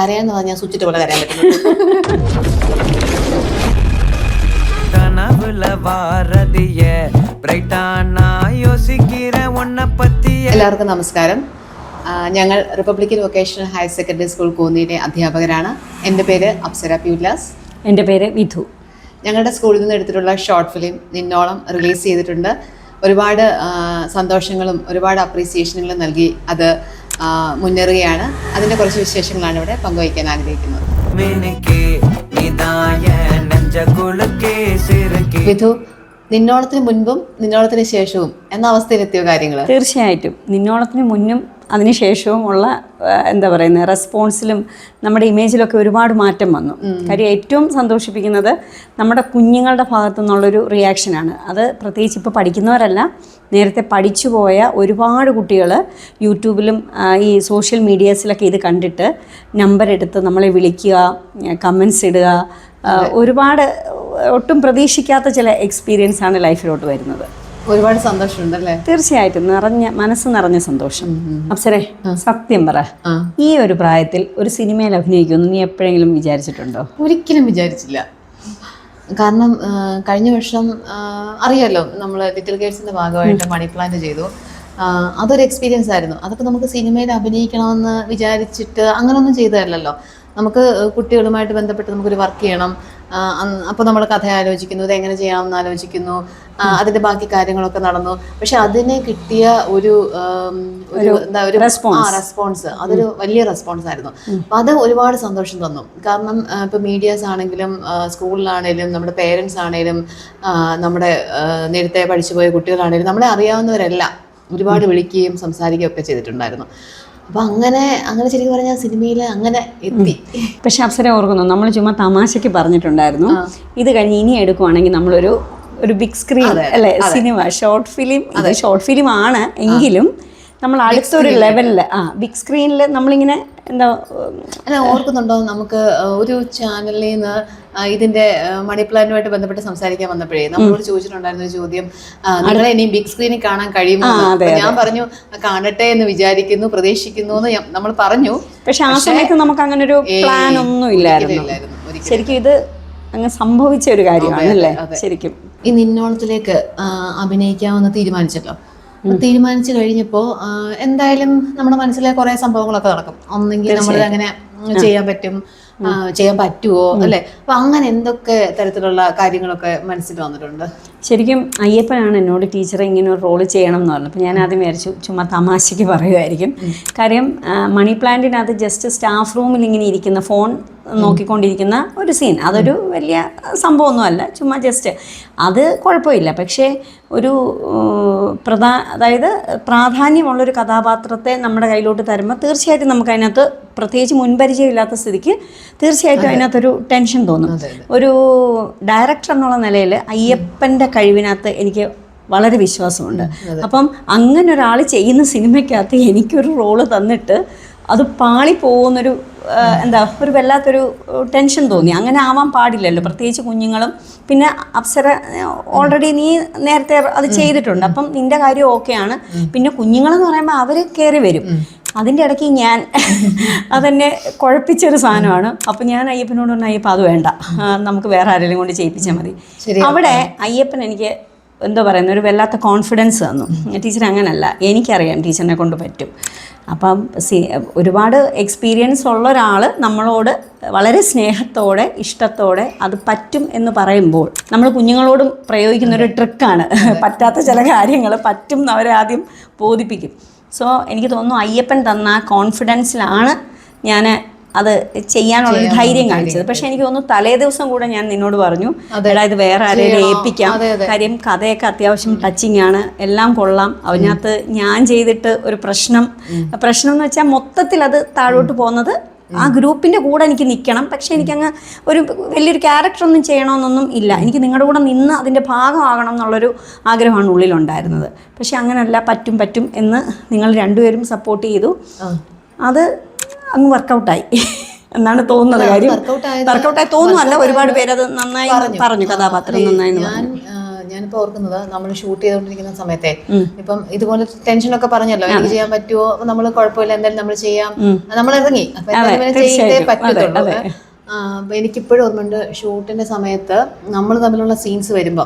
കരയാന്ന് പറഞ്ഞാൽ സ്വിച്ചിട്ട് പോലെ കരയാൻ പറ്റുന്നു. എല്ലാവർക്കും നമസ്കാരം. ഞങ്ങൾ republican vocational higher secondary school കോന്നിയിലെ അധ്യാപകരാണ്. എൻ്റെ പേര് അപ്സര പി ഉല്ലാസ്. എൻ്റെ പേര് വിധു. ഞങ്ങളുടെ സ്കൂളിൽ നിന്ന് എടുത്തിട്ടുള്ള ഷോർട്ട് ഫിലിം നിന്നോളം റിലീസ് ചെയ്തിട്ടുണ്ട്. ഒരുപാട് സന്തോഷങ്ങളും ഒരുപാട് അപ്രീസിയേഷനുകളും നൽകി അത് മുന്നേറുകയാണ്. അതിൻ്റെ കുറച്ച് വിശേഷങ്ങളാണ് ഇവിടെ പങ്കുവയ്ക്കാൻ ആഗ്രഹിക്കുന്നത്. വിധു, നിന്നോളത്തിന് മുൻപും നിന്നോളത്തിന് ശേഷവും എന്ന അവസ്ഥയിലെത്തിയ കാര്യങ്ങൾ? തീർച്ചയായിട്ടും നിന്നോളത്തിന് മുന്നും അതിനുശേഷവും ഉള്ള എന്താ പറയുന്നത് റെസ്പോൺസിലും നമ്മുടെ ഇമേജിലൊക്കെ ഒരുപാട് മാറ്റം വന്നു. കാര്യം ഏറ്റവും സന്തോഷിപ്പിക്കുന്നത് നമ്മുടെ കുഞ്ഞുങ്ങളുടെ ഭാഗത്തു നിന്നുള്ളൊരു റിയാക്ഷനാണ്. അത് പ്രത്യേകിച്ച് ഇപ്പോൾ പഠിക്കുന്നവരല്ല, നേരത്തെ പഠിച്ചു പോയ ഒരുപാട് കുട്ടികൾ യൂട്യൂബിലും ഈ സോഷ്യൽ മീഡിയാസിലൊക്കെ ഇത് കണ്ടിട്ട് നമ്പർ എടുത്ത് നമ്മളെ വിളിക്കുക, കമൻസ് ഇടുക, ഒരുപാട് ഒട്ടും പ്രതീക്ഷിക്കാത്ത ചില എക്സ്പീരിയൻസ് ആണ് ലൈഫിലോട്ട് വരുന്നത്. ഒരുപാട് സന്തോഷമുണ്ടല്ലേ? തീർച്ചയായിട്ടും, മനസ്സ് നിറഞ്ഞ സന്തോഷം. അപ്സരേ, സത്യം പറ, ഈ ഒരു പ്രായത്തിൽ ഒരു സിനിമയിൽ അഭിനയിക്കുമെന്ന് നീ എപ്പോഴെങ്കിലും വിചാരിച്ചിട്ടുണ്ടോ? ഒരിക്കലും വിചാരിച്ചില്ല. കാരണം കഴിഞ്ഞ വർഷം അറിയാലോ, നമ്മൾ ലിറ്റിൽ ഗേറ്റ്സിന്റെ ഭാഗമായിട്ട് മണി പ്ലാന്റ് ചെയ്തു. അതൊരു എക്സ്പീരിയൻസ് ആയിരുന്നു. അതൊക്കെ നമുക്ക് സിനിമയിൽ അഭിനയിക്കണമെന്ന് വിചാരിച്ചിട്ട് അങ്ങനൊന്നും ചെയ്തതല്ലല്ലോ. നമുക്ക് കുട്ടികളുമായിട്ട് ബന്ധപ്പെട്ട് നമുക്കൊരു വർക്ക് ചെയ്യണം. അപ്പോൾ നമ്മൾ കഥ ആലോചിക്കുന്നു, ഇതെങ്ങനെ ചെയ്യാമെന്ന് ആലോചിക്കുന്നു, അതിൻ്റെ ബാക്കി കാര്യങ്ങളൊക്കെ നടന്നു. പക്ഷെ അതിന് കിട്ടിയ ഒരു റെസ്പോൺസ് അതൊരു വലിയ റെസ്പോൺസ് ആയിരുന്നു. അപ്പം അത് ഒരുപാട് സന്തോഷം തന്നു. കാരണം ഇപ്പോൾ മീഡിയാസ് ആണെങ്കിലും സ്കൂളിലാണേലും നമ്മുടെ പേരൻസ് ആണേലും നമ്മുടെ നേരത്തെ പഠിച്ചു പോയ കുട്ടികളാണേലും നമ്മളെ അറിയാവുന്നവരെല്ലാം ഒരുപാട് വിളിക്കുകയും സംസാരിക്കുകയും ഒക്കെ ചെയ്തിട്ടുണ്ടായിരുന്നു. അപ്പം അങ്ങനെ ശരിക്കും പറഞ്ഞാൽ സിനിമയിൽ അങ്ങനെ എത്തി. പക്ഷെ അപ്സര ഓർക്കുന്നു, നമ്മൾ ചുമ്മാ തമാശയ്ക്ക് പറഞ്ഞിട്ടുണ്ടായിരുന്നു, ഇത് കഴിഞ്ഞ് ഇനി എടുക്കുവാണെങ്കിൽ നമ്മളൊരു ബിഗ് സ്ക്രീൻ അല്ലേ സിനിമ, ഷോർട്ട് ഫിലിം ആണ് എങ്കിലും നമ്മൾ അടുത്തൊരു ലെവലിൽ ബിഗ് സ്ക്രീനിൽ നമ്മളിങ്ങനെ എന്താ അല്ല ഓർക്കുന്നുണ്ടോ, നമുക്ക് ഒരു ചാനലിൽ നിന്ന് ഇതിന്റെ മണി പ്ലാനുമായിട്ട് ബന്ധപ്പെട്ട് സംസാരിക്കാൻ വന്നപ്പോഴേ നമ്മളോട് ചോദിച്ചിട്ടുണ്ടായിരുന്ന ഒരു ചോദ്യം, നിങ്ങളെ ഇനി ബിഗ് സ്ക്രീനിൽ കാണാൻ കഴിയുമോ? ഞാൻ പറഞ്ഞു കാണട്ടെ എന്ന് വിചാരിക്കുന്നു, പ്രതീക്ഷിക്കുന്നു എന്ന് നമ്മൾ പറഞ്ഞു. പക്ഷെ ആ സമയത്ത് നമുക്ക് അങ്ങനെ ഒരു പ്ലാൻ ഒന്നും ഇല്ലായിരുന്നു. ശരിക്കും ഇത് അങ്ങ് സംഭവിച്ച ഒരു കാര്യമാണ് അല്ലേ? ശരിക്കും ഈ നിന്നോളത്തിലേക്ക് അഭിനയിക്കാമെന്ന് തീരുമാനിച്ചല്ലോ. തീരുമാനിച്ചു കഴിഞ്ഞപ്പോൾ എന്തായാലും നമ്മുടെ മനസ്സിലെ കുറേ സംഭവങ്ങളൊക്കെ നടക്കും. ഒന്നെങ്കിൽ നമ്മൾ അങ്ങനെ ചെയ്യാൻ പറ്റുമോ അല്ലേ? അപ്പം അങ്ങനെ എന്തൊക്കെ തരത്തിലുള്ള കാര്യങ്ങളൊക്കെ മനസ്സിൽ വന്നിട്ടുണ്ട്? ശരിക്കും അയ്യപ്പനാണ് എന്നോട് ടീച്ചറെ ഇങ്ങനെ ഒരു റോള് ചെയ്യണം എന്ന് പറഞ്ഞു. അപ്പോൾ ഞാൻ ആദ്യം വിചാരിച്ചു ചുമ്മാ തമാശയ്ക്ക് പറയുമായിരിക്കും. കാര്യം മണി പ്ലാന്റിനകത്ത് ജസ്റ്റ് സ്റ്റാഫ് റൂമിൽ ഇങ്ങനെ ഇരിക്കുന്ന ഫോൺ നോക്കിക്കൊണ്ടിരിക്കുന്ന ഒരു സീൻ, അതൊരു വലിയ സംഭവമൊന്നുമല്ല, ചുമ്മാ ജസ്റ്റ് അത് കുഴപ്പമില്ല. പക്ഷേ ഒരു അതായത് പ്രാധാന്യമുള്ളൊരു കഥാപാത്രത്തെ നമ്മുടെ കയ്യിലോട്ട് തരുമ്പോൾ തീർച്ചയായിട്ടും നമുക്കതിനകത്ത് പ്രത്യേകിച്ച് മുൻപരിചയമില്ലാത്ത സ്ഥിതിക്ക് തീർച്ചയായിട്ടും അതിനകത്തൊരു ടെൻഷൻ തോന്നും. ഒരു ഡയറക്ടർ എന്നുള്ള നിലയിൽ അയ്യപ്പൻ്റെ കഴിവിനകത്ത് എനിക്ക് വളരെ വിശ്വാസമുണ്ട്. അപ്പം അങ്ങനെ ഒരാൾ ചെയ്യുന്ന സിനിമയ്ക്കകത്ത് എനിക്കൊരു റോള് തന്നിട്ട് അത് പാളിപ്പോകുന്നൊരു ഒരു വല്ലാത്തൊരു ടെൻഷൻ തോന്നി. അങ്ങനെ ആവാൻ പാടില്ലല്ലോ, പ്രത്യേകിച്ച് കുഞ്ഞുങ്ങളും. പിന്നെ അപ്സര ഓൾറെഡി നീ നേരത്തെ അത് ചെയ്തിട്ടുണ്ട്, അപ്പം നിൻ്റെ കാര്യം ഓക്കെയാണ്. പിന്നെ കുഞ്ഞുങ്ങളെന്ന് പറയുമ്പോൾ അവർ കയറി വരും. അതിൻ്റെ ഇടയ്ക്ക് ഞാൻ അതെന്നെ കുഴപ്പിച്ചൊരു സാധനമാണ്. അപ്പം ഞാൻ അയ്യപ്പനോട് പറഞ്ഞു, അയ്യപ്പ അത് വേണ്ട, നമുക്ക് വേറെ ആരെങ്കിലും കൊണ്ട് ചെയ്യിപ്പിച്ചാൽ മതി. അവിടെ അയ്യപ്പൻ എനിക്ക് എന്തോ പറയുന്ന ഒരു വല്ലാത്ത കോൺഫിഡൻസ് തന്നു. ടീച്ചർ അങ്ങനല്ല, എനിക്കറിയാം ടീച്ചറിനെ കൊണ്ട് പറ്റും. അപ്പം ഒരുപാട് എക്സ്പീരിയൻസ് ഉള്ള ഒരാൾ നമ്മളോട് വളരെ സ്നേഹത്തോടെ ഇഷ്ടത്തോടെ അത് പറ്റും എന്ന് പറയുമ്പോൾ നമ്മൾ കുഞ്ഞുങ്ങളോടും പ്രയോഗിക്കുന്നൊരു ട്രിക്കാണ്. പറ്റാത്ത ചില കാര്യങ്ങൾ പറ്റും എന്ന് അവരെ ആദ്യം ബോധിപ്പിക്കും. സോ എനിക്ക് തോന്നുന്നു അയ്യപ്പൻ തന്ന ആ കോൺഫിഡൻസിലാണ് ഞാൻ അത് ചെയ്യാനുള്ളൊരു ധൈര്യം കാണിച്ചത്. പക്ഷെ എനിക്ക് തോന്നുന്നു തലേ ദിവസം കൂടെ ഞാൻ നിന്നോട് പറഞ്ഞു, എടാ ഇത് വേറെ ആരെയും ഏൽപ്പിക്കാം. കാര്യം കഥയൊക്കെ അത്യാവശ്യം ടച്ചിങ് ആണ്, എല്ലാം കൊള്ളാം. അതിനകത്ത് ഞാൻ ചെയ്തിട്ട് ഒരു പ്രശ്നം എന്ന് വെച്ചാൽ മൊത്തത്തിൽ അത് താഴോട്ട് പോകുന്നത് ആ ഗ്രൂപ്പിൻ്റെ കൂടെ എനിക്ക് നിൽക്കണം. പക്ഷേ എനിക്കങ്ങ് ഒരു വലിയൊരു ക്യാരക്ടറൊന്നും ചെയ്യണമെന്നൊന്നും ഇല്ല. എനിക്ക് നിങ്ങളുടെ കൂടെ നിന്ന് അതിൻ്റെ ഭാഗമാകണം എന്നുള്ളൊരു ആഗ്രഹമാണ് ഉള്ളിലുണ്ടായിരുന്നത്. പക്ഷെ അങ്ങനെയല്ല, പറ്റും എന്ന് നിങ്ങൾ രണ്ടുപേരും സപ്പോർട്ട് ചെയ്തു. അത് അങ്ങ് വർക്കൗട്ടായി എന്നാണ് തോന്നുന്നത്. കാര്യം വർക്കൗട്ടായി തോന്നുന്നല്ല, ഒരുപാട് പേരത് നന്നായി പറഞ്ഞു, കഥാപാത്രം നന്നായി. ഞാൻ ഞാനിപ്പോ ഓർക്കുന്നത് നമ്മൾ ഷൂട്ട് ചെയ്തുകൊണ്ടിരിക്കുന്ന സമയത്തെ ഇപ്പം ഇതുപോലെ ടെൻഷനൊക്കെ പറഞ്ഞല്ലോ, എനിക്ക് ചെയ്യാൻ പറ്റുമോ, നമ്മൾ കുഴപ്പമില്ല, എന്തായാലും നമ്മൾ ചെയ്യാം, നമ്മൾ ഇറങ്ങി. അപ്പൊ എന്തായാലും ചെയ്തേ പറ്റത്തുള്ളൂ. അപ്പൊ എനിക്കിപ്പോഴും ഓർമ്മയുണ്ട്, ഷൂട്ടിന്റെ സമയത്ത് നമ്മൾ തമ്മിലുള്ള സീൻസ് വരുമ്പോ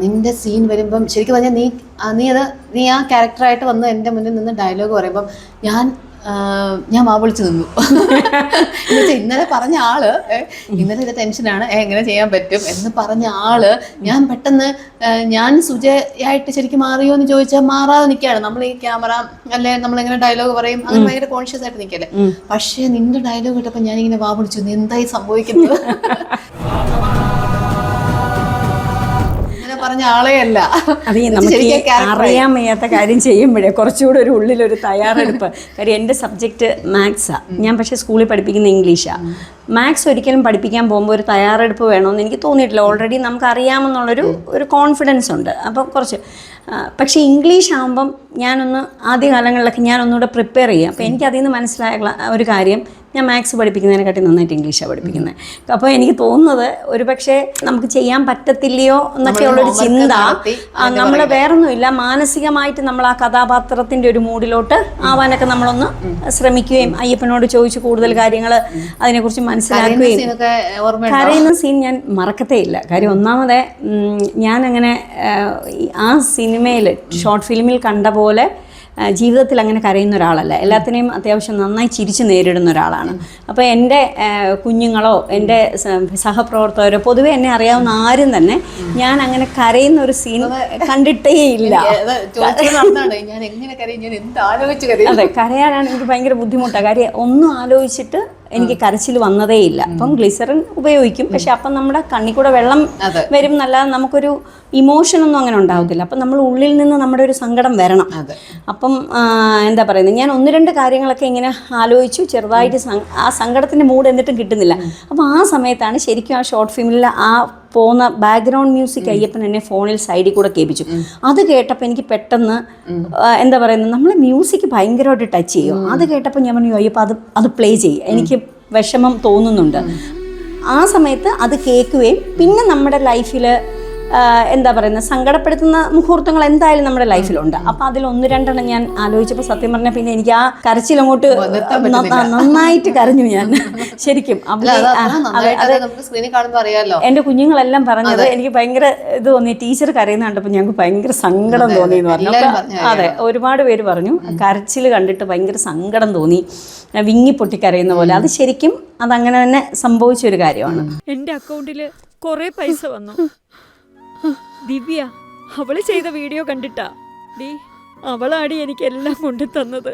നിന്റെ സീൻ വരുമ്പം ശരിക്കും പറഞ്ഞാൽ നീ ആ ക്യാരക്ടറായിട്ട് വന്ന് എൻ്റെ മുന്നിൽ നിന്ന് ഡയലോഗ് പറയുമ്പം ഞാൻ വാവിളിച്ചു നിന്നു. എന്നുവെച്ചാൽ ഇന്നലെ പറഞ്ഞ ആള് ഇന്നലെ ഇത് ടെൻഷനാണ്, എങ്ങനെ ചെയ്യാൻ പറ്റും എന്ന് പറഞ്ഞ ആള് ഞാൻ പെട്ടെന്ന് ഞാൻ സുജയായിട്ട് ശരിക്കും മാറിയോ എന്ന് ചോദിച്ചാൽ മാറാതെ നിൽക്കുകയാണ്. നമ്മൾ ഈ ക്യാമറ അല്ലെ നമ്മളെങ്ങനെ ഡയലോഗ് പറയും അങ്ങനെ ഭയങ്കര കോൺഷ്യസ് ആയിട്ട് നിൽക്കല്ലേ. പക്ഷേ നിന്റെ ഡയലോഗ് കേട്ടപ്പോൾ ഞാനിങ്ങനെ വാവിളിച്ചു, എന്തായി സംഭവിക്കുന്നത് പറഞ്ഞ ആളെയല്ല. അത് നമുക്ക് അറിയാൻ വയ്യാത്ത കാര്യം ചെയ്യുമ്പോഴേ കുറച്ചുകൂടെ ഒരു ഉള്ളിലൊരു തയ്യാറെടുപ്പ്. കാര്യം എൻ്റെ സബ്ജക്റ്റ് മാത്സാണ്, ഞാൻ പക്ഷേ സ്കൂളിൽ പഠിപ്പിക്കുന്ന ഇംഗ്ലീഷാണ്. മാത്സ് ഒരിക്കലും പഠിപ്പിക്കാൻ പോകുമ്പോൾ ഒരു തയ്യാറെടുപ്പ് വേണമെന്ന് എനിക്ക് തോന്നിയിട്ടില്ല. ഓൾറെഡി നമുക്ക് അറിയാമെന്നുള്ളൊരു കോൺഫിഡൻസ് ഉണ്ട്. അപ്പം കുറച്ച് പക്ഷേ ഇംഗ്ലീഷ് ആകുമ്പം ഞാനൊന്ന് ആദ്യ കാലങ്ങളിലൊക്കെ ഞാനൊന്നുകൂടെ പ്രിപ്പയർ ചെയ്യാം. അപ്പോൾ എനിക്കതിൽ നിന്ന് മനസ്സിലായ ഒരു കാര്യം, ഞാൻ മാത്സ് പഠിപ്പിക്കുന്നതിനെക്കാട്ടി നന്നായിട്ട് ഇംഗ്ലീഷാണ് പഠിപ്പിക്കുന്നത്. അപ്പോൾ എനിക്ക് തോന്നുന്നത് ഒരു പക്ഷേ നമുക്ക് ചെയ്യാൻ പറ്റത്തില്ലയോ എന്നൊക്കെയുള്ളൊരു ചിന്ത, നമ്മൾ വേറൊന്നുമില്ല, മാനസികമായിട്ട് നമ്മൾ ആ കഥാപാത്രത്തിൻ്റെ ഒരു മൂഡിലോട്ട് ആവാനൊക്കെ നമ്മളൊന്ന് ശ്രമിക്കുകയും അയ്യപ്പനോട് ചോദിച്ച് കൂടുതൽ കാര്യങ്ങൾ അതിനെക്കുറിച്ച് മനസ്സിലാക്കുകയും. കരയുന്ന സീൻ ഞാൻ മറക്കത്തേ ഇല്ല. കാര്യം ഒന്നാമത് ഞാനങ്ങനെ ആ സിനിമയിൽ ഷോർട്ട് ഫിലിമിൽ കണ്ട പോലെ ജീവിതത്തിൽ അങ്ങനെ കരയുന്ന ഒരാളല്ല. എല്ലാത്തിനെയും അത്യാവശ്യം നന്നായി ചിരിച്ച് നേരിടുന്ന ഒരാളാണ്. അപ്പോൾ എൻ്റെ കുഞ്ഞുങ്ങളോ എൻ്റെ സഹപ്രവർത്തകരോ പൊതുവെ എന്നെ അറിയാവുന്ന ആരും തന്നെ ഞാൻ അങ്ങനെ കരയുന്ന ഒരു സീൻ കണ്ടിട്ടേ ഇല്ല. അതെ, കരയാനാണ് എനിക്ക് ഭയങ്കര ബുദ്ധിമുട്ടാണ്. കാര്യം ഒന്നും ആലോചിച്ചിട്ട് എനിക്ക് കരച്ചിൽ വന്നതേ ഇല്ല. അപ്പം ഗ്ലിസറിൻ ഉപയോഗിക്കും, പക്ഷെ അപ്പം നമ്മുടെ കണ്ണിൽ കൂടെ വെള്ളം വരും എന്നല്ലാതെ നമുക്കൊരു ഇമോഷനൊന്നും അങ്ങനെ ഉണ്ടാവത്തില്ല. അപ്പം നമ്മൾ ഉള്ളിൽ നിന്ന് നമ്മുടെ ഒരു സങ്കടം വരണം. അപ്പം എന്താ പറയുന്നത്, ഞാൻ ഒന്ന് രണ്ട് കാര്യങ്ങളൊക്കെ ഇങ്ങനെ ആലോചിച്ചു, ചെറുതായിട്ട് ആ സങ്കടത്തിൻ്റെ മൂഡ് എന്നിട്ടും കിട്ടുന്നില്ല. അപ്പോൾ ആ സമയത്താണ് ശരിക്കും ആ ഷോർട്ട് ഫിലിമിൽ ആ പോകുന്ന ബാക്ക്ഗ്രൗണ്ട് മ്യൂസിക് അയ്യപ്പൻ എന്നെ ഫോണിൽ സൈഡിൽ കൂടെ കേൾപ്പിച്ചു. അത് കേട്ടപ്പോൾ എനിക്ക് പെട്ടെന്ന് എന്താ പറയുന്നത്, നമ്മളെ മ്യൂസിക് ഭയങ്കരമായിട്ട് ടച്ച് ചെയ്യും. അത് കേട്ടപ്പോൾ ഞാൻ പറഞ്ഞു, അയ്യപ്പം അത് പ്ലേ ചെയ്യും, എനിക്ക് വിഷമം തോന്നുന്നുണ്ട്. ആ സമയത്ത് അത് കേൾക്കുകയും പിന്നെ നമ്മുടെ ലൈഫിൽ എന്താ പറയുന്നത്, സങ്കടപ്പെടുത്തുന്ന മുഹൂർത്തങ്ങൾ എന്തായാലും നമ്മുടെ ലൈഫിലുണ്ട്. അപ്പം അതിൽ ഒന്ന് രണ്ടെണ്ണം ഞാൻ ആലോചിച്ചപ്പോൾ സത്യം പറഞ്ഞാൽ പിന്നെ എനിക്ക് ആ കരച്ചിലങ്ങോട്ട് നന്നായിട്ട് കരഞ്ഞു ഞാൻ ശരിക്കും. എൻ്റെ കുഞ്ഞുങ്ങളെല്ലാം പറഞ്ഞത് എനിക്ക് ഭയങ്കര ഇത് തോന്നി, ടീച്ചർ കരയുന്ന കണ്ടപ്പോൾ ഞങ്ങൾക്ക് ഭയങ്കര സങ്കടം തോന്നി എന്ന് പറഞ്ഞു. അതെ, ഒരുപാട് പേര് പറഞ്ഞു കരച്ചിൽ കണ്ടിട്ട് ഭയങ്കര സങ്കടം തോന്നി, വിങ്ങി പൊട്ടിക്കരയുന്ന പോലെ. അത് ശരിക്കും അതങ്ങനെ തന്നെ സംഭവിച്ചൊരു കാര്യമാണ്. എൻ്റെ അക്കൗണ്ടിൽ കുറേ പൈസ വന്നു. ദിവ്യ അവള് ചെയ്ത വീഡിയോ കണ്ടിട്ടാ അവളാടി എനിക്കെല്ലാം കൊണ്ടു തന്നത്.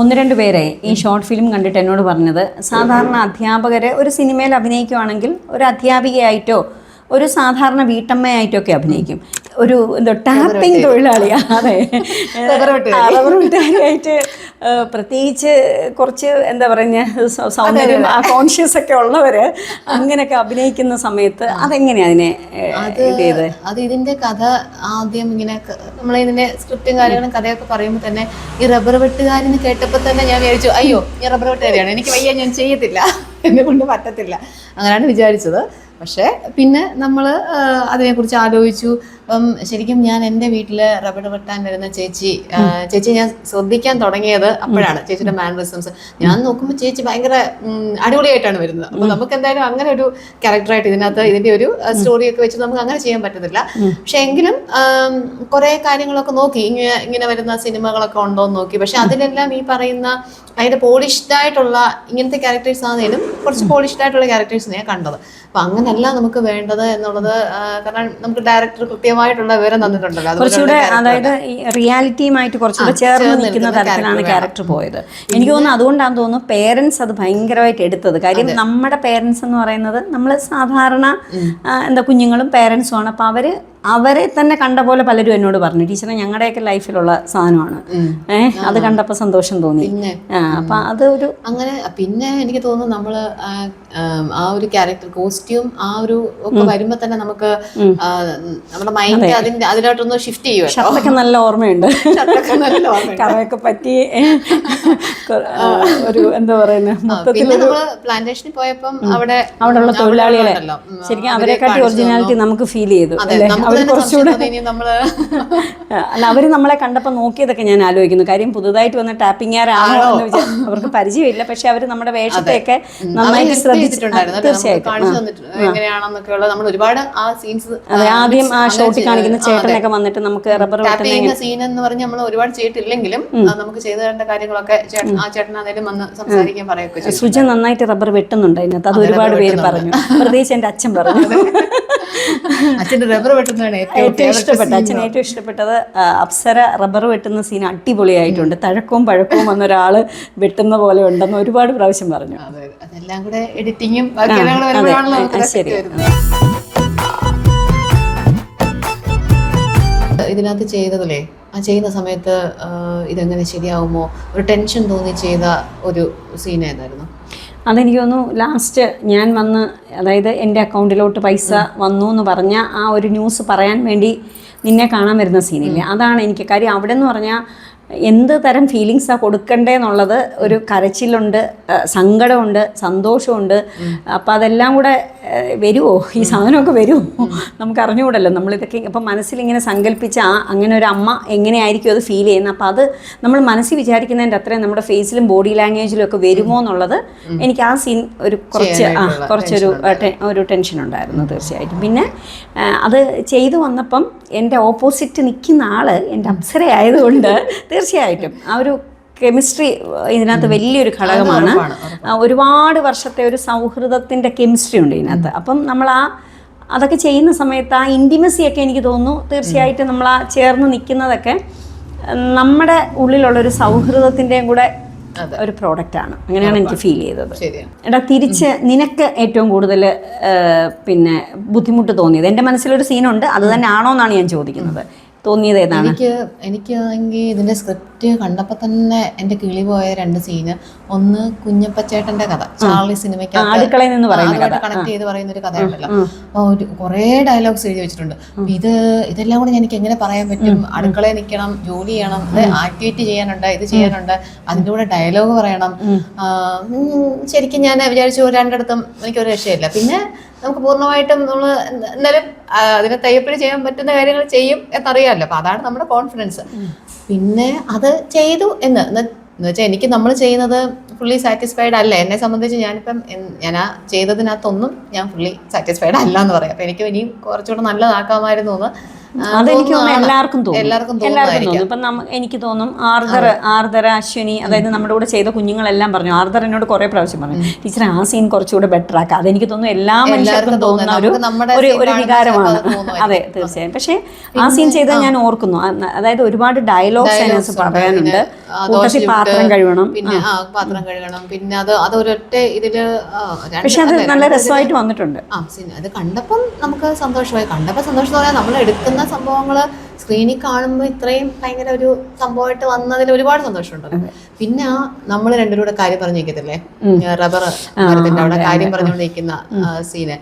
ഒന്ന് രണ്ട് പേരെ ഈ ഷോർട്ട് ഫിലിം കണ്ടിട്ട് എന്നോട് പറഞ്ഞത്, സാധാരണ അധ്യാപകരെ ഒരു സിനിമയിൽ അഭിനയിക്കുവാണെങ്കിൽ ഒരു അധ്യാപികയായിട്ടോ ഒരു സാധാരണ വീട്ടമ്മയായിട്ടോ ഒക്കെ അഭിനയിക്കും. ഒരു എന്തോ ടാപ്പിംഗ് തൊഴിലാളിയാ, അതെ, റബ്ബറുകാരിയായിട്ട് പ്രത്യേകിച്ച് കുറച്ച് എന്താ പറയുക സൗന്ദര്യം കോൺഷ്യസ് ഒക്കെ ഉള്ളവര് അങ്ങനെയൊക്കെ അഭിനയിക്കുന്ന സമയത്ത് അതെങ്ങനെയാ അതിനെ അത് ഇതിന്റെ കഥ ആദ്യം ഇങ്ങനെ നമ്മളിതിന്റെ സ്ക്രിപ്റ്റും കാര്യങ്ങളും കഥയൊക്കെ പറയുമ്പോൾ തന്നെ ഈ റബ്ബർ വെട്ടുകാരിന് കേട്ടപ്പോൾ തന്നെ ഞാൻ വിചാരിച്ചു, അയ്യോ ഞാൻ റബ്ബർ വെട്ടുകാരിയാണ്, എനിക്ക് വയ്യ, ഞാൻ ചെയ്യത്തില്ല, എന്നെ കൊണ്ട് പറ്റത്തില്ല, അങ്ങനെയാണ് വിചാരിച്ചത്. പക്ഷേ പിന്നെ നമ്മൾ അതിനെക്കുറിച്ച് ആലോചിച്ചു. അപ്പം ശരിക്കും ഞാൻ എൻ്റെ വീട്ടിൽ റബ്ബർ വെട്ടാൻ വരുന്ന ചേച്ചി ഞാൻ ശ്രദ്ധിക്കാൻ തുടങ്ങിയത് അപ്പോഴാണ്. ചേച്ചിയുടെ മാനറിസംസ് ഞാൻ നോക്കുമ്പോൾ ചേച്ചി ഭയങ്കര അടിപൊളിയായിട്ടാണ് വരുന്നത്. അപ്പോൾ നമുക്ക് എന്തായാലും അങ്ങനെ ഒരു ക്യാരക്ടറായിട്ട് ഇതിൻ്റെ ഒരു സ്റ്റോറിയൊക്കെ വെച്ച് നമുക്ക് അങ്ങനെ ചെയ്യാൻ പറ്റത്തില്ല. പക്ഷെ എങ്കിലും കുറേ കാര്യങ്ങളൊക്കെ നോക്കി, ഇങ്ങനെ വരുന്ന സിനിമകളൊക്കെ ഉണ്ടോ എന്ന് നോക്കി. പക്ഷെ അതിലെല്ലാം ഈ പറയുന്ന അതിൻ്റെ പോളിഷ്ഡ് ആയിട്ടുള്ള ഇങ്ങനത്തെ ക്യാരക്ടേഴ്സ് ആണെങ്കിലും കുറച്ച് പോളിഷ്ഡ് ആയിട്ടുള്ള ക്യാരക്ടേഴ്സിനെ ഞാൻ കണ്ടത്. അപ്പം അങ്ങനെയല്ല നമുക്ക് വേണ്ടത് എന്നുള്ളത്, കാരണം നമുക്ക് ഡയറക്ടർ കൃത്യമായിട്ടുള്ള വിവരം തന്നിട്ടുണ്ടല്ലോ. കുറച്ചുകൂടെ അതായത് റിയാലിറ്റിയുമായിട്ട് കുറച്ചുകൂടെ ചേർന്ന് നിൽക്കുന്ന തരത്തിലാണ് ക്യാരക്ടർ പോയത്. എനിക്ക് തോന്നുന്നു അതുകൊണ്ടാണ് തോന്നുന്നു പേരൻസ് അത് ഭയങ്കരമായിട്ട് എടുത്തത്. കാര്യം നമ്മുടെ പേരൻസ് എന്ന് പറയുന്നത് നമ്മൾ സാധാരണ എന്താ കുഞ്ഞുങ്ങളും പേരൻസുമാണ്. അപ്പോൾ അവർ അവരെ തന്നെ കണ്ട പോലെ പലരും എന്നോട് പറഞ്ഞു, ടീച്ചറെ ഞങ്ങളുടെയൊക്കെ ലൈഫിലുള്ള സാധനമാണ്, അത് കണ്ടപ്പോൾ സന്തോഷം തോന്നി. അപ്പം അത് ഒരു അങ്ങനെ. പിന്നെ എനിക്ക് തോന്നുന്നു നമ്മൾ ആ ഒരു ക്യാരക്ടർ കോസ്റ്റ്യൂം ആ ഒരു ഒക്കെ വരുമ്പോൾ തന്നെ നമുക്ക് നമ്മുടെ മൈൻഡ് അതിലോട്ടൊന്ന് ഷിഫ്റ്റ് ചെയ്യുമല്ലോ. ഷർട്ടൊക്കെ നല്ല ഓർമ്മയുണ്ട്, കറയൊക്കെ പറ്റി ഒരു എന്താ പറയുന്നത്. പിന്നെ നമ്മള് പ്ലാന്റേഷനിൽ പോയപ്പം അവിടെയുള്ള തൊഴിലാളികളെ ശരിക്കും അവരെക്കാട്ടി ഒറിജിനാലിറ്റി നമുക്ക് ഫീൽ ചെയ്തു. അവർ കുറച്ചുകൂടെ അല്ല, അവർ നമ്മളെ കണ്ടപ്പോൾ നോക്കിയതൊക്കെ ഞാൻ ആലോചിക്കുന്നു. കാര്യം പുതുതായിട്ട് വന്ന ടാപ്പിങ്ങാരാണോ എന്ന് വിചാരിച്ചു. അവർക്ക് പരിചയമില്ല, പക്ഷെ അവർ നമ്മുടെ വേഷത്തെയൊക്കെ നന്നായിട്ട് ശ്രദ്ധിച്ചിട്ടുണ്ടായിരുന്നു. നമ്മൾ ഒരുപാട് ആ സീൻസ് ആദ്യം ആ ഷോട്ടിൽ കാണിക്കുന്ന ചേട്ടനൊക്കെ വന്നിട്ട് നമുക്ക് റബ്ബർ സീൻ എന്ന് പറഞ്ഞ് നമ്മൾ ഒരുപാട് ചെയ്തിട്ടില്ലെങ്കിലും നമുക്ക് ചെയ്തു തരേണ്ട കാര്യങ്ങളൊക്കെ ആ ചേട്ടനാണേലും വന്ന് സംസാരിക്കാൻ പറയൊക്കെ. സുജ നന്നായിട്ട് റബ്ബർ വെട്ടുന്നുണ്ട് അതിനകത്ത്, അത് ഒരുപാട് പേര് പറഞ്ഞു, പ്രത്യേകിച്ച് എൻ്റെ അച്ഛൻ പറഞ്ഞു. അച്ഛൻ്റെ റബ്ബർ വെട്ടുന്നതാണ് ഏറ്റവും ഇഷ്ടപ്പെട്ടത്. അച്ഛൻ ഏറ്റവും ഇഷ്ടപ്പെട്ടത് അപ്സര റബ്ബർ വെട്ടുന്ന സീൻ അടിപൊളിയായിട്ടുണ്ട്, തഴക്കവും പഴക്കവും വന്ന ഒരാൾ വെട്ടുന്ന പോലെ ഉണ്ടെന്ന് ഒരുപാട് പ്രാവശ്യം പറഞ്ഞു. അതെല്ലാം കൂടെ എഡിറ്റിങ്ങും ശരി. ഇതിനകത്ത് ചെയ്തതല്ലേ, ആ ചെയ്യുന്ന സമയത്ത് ഇതെങ്ങനെ ശരിയാവുമോ ഒരു ടെൻഷൻ തോന്നി ചെയ്ത ഒരു സീൻ ഏതായിരുന്നു? അതെനിക്ക് തോന്നുന്നു ലാസ്റ്റ് ഞാൻ വന്ന്, അതായത് എൻ്റെ അക്കൗണ്ടിലോട്ട് പൈസ വന്നു എന്ന് പറഞ്ഞ ആ ഒരു ന്യൂസ് പറയാൻ വേണ്ടി നിന്നെ കാണാൻ വരുന്ന സീനില്ലേ, അതാണ് എനിക്ക് കാര്യം. അവിടെ എന്ന് പറഞ്ഞാൽ എന്ത് തരം ഫീലിങ്സാണ് കൊടുക്കണ്ടേന്നുള്ളത് ഒരു കരച്ചിലുണ്ട്, സങ്കടമുണ്ട്, സന്തോഷമുണ്ട്. അപ്പം അതെല്ലാം കൂടെ വരുമോ, ഈ സാധനമൊക്കെ വരുമോ നമുക്ക് അറിഞ്ഞുകൂടല്ലോ. നമ്മളിതൊക്കെ അപ്പം മനസ്സിലിങ്ങനെ സങ്കല്പിച്ച അങ്ങനെ ഒരു അമ്മ എങ്ങനെയായിരിക്കും അത് ഫീൽ ചെയ്യുന്നത്. അപ്പം അത് നമ്മൾ മനസ്സിൽ വിചാരിക്കുന്നതിൻ്റെ അത്രയും നമ്മുടെ ഫേസിലും ബോഡി ലാംഗ്വേജിലും ഒക്കെ വരുമോ എന്നുള്ളത് എനിക്ക് ആ സീൻ ഒരു കുറച്ചൊരു ടെൻഷൻ ഉണ്ടായിരുന്നു തീർച്ചയായിട്ടും. പിന്നെ അത് ചെയ്തു വന്നപ്പം എൻ്റെ ഓപ്പോസിറ്റ് നിൽക്കുന്ന ആൾ എൻ്റെ അപ്സരയായതുകൊണ്ട് തീർച്ചയായിട്ടും ആ ഒരു കെമിസ്ട്രി ഇതിനകത്ത് വലിയൊരു ഘടകമാണ്. ഒരുപാട് വർഷത്തെ ഒരു സൗഹൃദത്തിൻ്റെ കെമിസ്ട്രി ഉണ്ട് ഇതിനകത്ത്. അപ്പം നമ്മൾ അതൊക്കെ ചെയ്യുന്ന സമയത്ത് ആ ഇൻറ്റിമസിയൊക്കെ എനിക്ക് തോന്നുന്നു തീർച്ചയായിട്ടും നമ്മൾ ആ ചേർന്ന് നിൽക്കുന്നതൊക്കെ നമ്മുടെ ഉള്ളിലുള്ളൊരു സൗഹൃദത്തിൻ്റെയും കൂടെ ഒരു പ്രോഡക്റ്റാണ്. അങ്ങനെയാണ് എനിക്ക് ഫീൽ ചെയ്തത്. എടാ, തിരിച്ച് നിനക്ക് ഏറ്റവും കൂടുതൽ പിന്നെ ബുദ്ധിമുട്ട് തോന്നിയത്, എൻ്റെ മനസ്സിലൊരു സീനുണ്ട്, അത് തന്നെ ആണോ എന്നാണ് ഞാൻ ചോദിക്കുന്നത്, തോന്നിയത് ഏതാണ്? എനിക്കാണെങ്കിൽ ഇതിന്റെ സ്ക്രിപ്റ്റ് കണ്ടപ്പോൾ തന്നെ എൻ്റെ കിളി പോയ രണ്ട് സീന്. ഒന്ന് കുഞ്ഞപ്പച്ചേട്ടന്റെ കഥ, ചാർലി സിനിമയ്ക്ക് അടുക്കളയിൽ നിന്ന് കണക്ട് ചെയ്ത് പറയുന്ന ഒരു കഥയുണ്ടല്ലോ. ഒരു കുറേ ഡയലോഗ്സ് എഴുതി വെച്ചിട്ടുണ്ട്. ഇതെല്ലാം കൂടെ എനിക്ക് എങ്ങനെ പറയാൻ പറ്റും? അടുക്കളയിൽ നിൽക്കണം, ജോലി ചെയ്യണം, ആക്ടിവിറ്റി ചെയ്യാനുണ്ട്, ഇത് ചെയ്യാനുണ്ട്, അതിൻ്റെ കൂടെ ഡയലോഗ് പറയണം. ശരിക്കും ഞാൻ വിചാരിച്ചു രണ്ടിടത്തും എനിക്കൊരു രക്ഷയില്ല. പിന്നെ നമുക്ക് പൂർണ്ണമായിട്ടും നമ്മൾ എന്തായാലും അതിനെ തയ്യപ്പടി ചെയ്യാൻ പറ്റുന്ന കാര്യങ്ങൾ ചെയ്യും എന്നറിയാമല്ലോ. അപ്പം അതാണ് നമ്മുടെ കോൺഫിഡൻസ്. പിന്നെ അത് ചെയ്തു എന്ന് വെച്ചാൽ എനിക്ക് നമ്മൾ ചെയ്യുന്നത് ഫുള്ളി സാറ്റിസ്ഫൈഡ് അല്ല. എന്നെ സംബന്ധിച്ച് ഞാൻ ആ ചെയ്തതിനകത്തൊന്നും ഞാൻ ഫുള്ളി സാറ്റിസ്ഫൈഡ് അല്ല എന്ന് പറയാം. അപ്പം എനിക്ക് ഇനിയും കുറച്ചുകൂടെ നല്ലതാക്കാമായിരുന്നു എന്ന് അതെനിക്ക് എല്ലാവർക്കും തോന്നും. ഇപ്പം എനിക്ക് തോന്നും ആർദ്ര അശ്വിനി, അതായത് നമ്മുടെ കൂടെ ചെയ്ത കുഞ്ഞുങ്ങളെല്ലാം പറഞ്ഞു, ആർദ്ര എന്നോട് കുറെ പ്രാവശ്യം പറഞ്ഞു, ടീച്ചർ ആ സീൻ കുറച്ചുകൂടെ ബെറ്റർ ആക്കാം. അതെനിക്ക് തോന്നുന്നു എല്ലാ മനുഷ്യർക്കും തോന്നുന്ന ഒരു വികാരമാണ്. അതെ, തീർച്ചയായും. പക്ഷേ ആ സീൻ ചെയ്താൽ ഞാൻ ഓർക്കുന്നു, അതായത് ഒരുപാട് ഡയലോഗ്സ് അതിനകത്ത് പറയാനുണ്ട്. പാത്രം കഴുകണം, പിന്നെ അതൊരൊറ്റ ഇതില്, പക്ഷെ അത് നല്ല രസമായിട്ട് വന്നിട്ടുണ്ട്. അത് കണ്ടപ്പം നമുക്ക് സന്തോഷമായി. കണ്ടപ്പോൾ സന്തോഷം പറയാൻ നമ്മൾ എടുക്കുന്ന സംഭവങ്ങള് സ്ക്രീനിൽ കാണുമ്പോൾ ഇത്രയും ഭയങ്കര ഒരു സംഭവമായിട്ട് വന്നതിൽ ഒരുപാട് സന്തോഷമുണ്ട്. പിന്നെ നമ്മൾ രണ്ടുപേരുടെ കാര്യം പറഞ്ഞിരിക്കത്തില്ലേ, റബ്ബർ മരത്തിന്റെ അവിടെ കാര്യം പറഞ്ഞുകൊണ്ടിരിക്കുന്ന സീന്,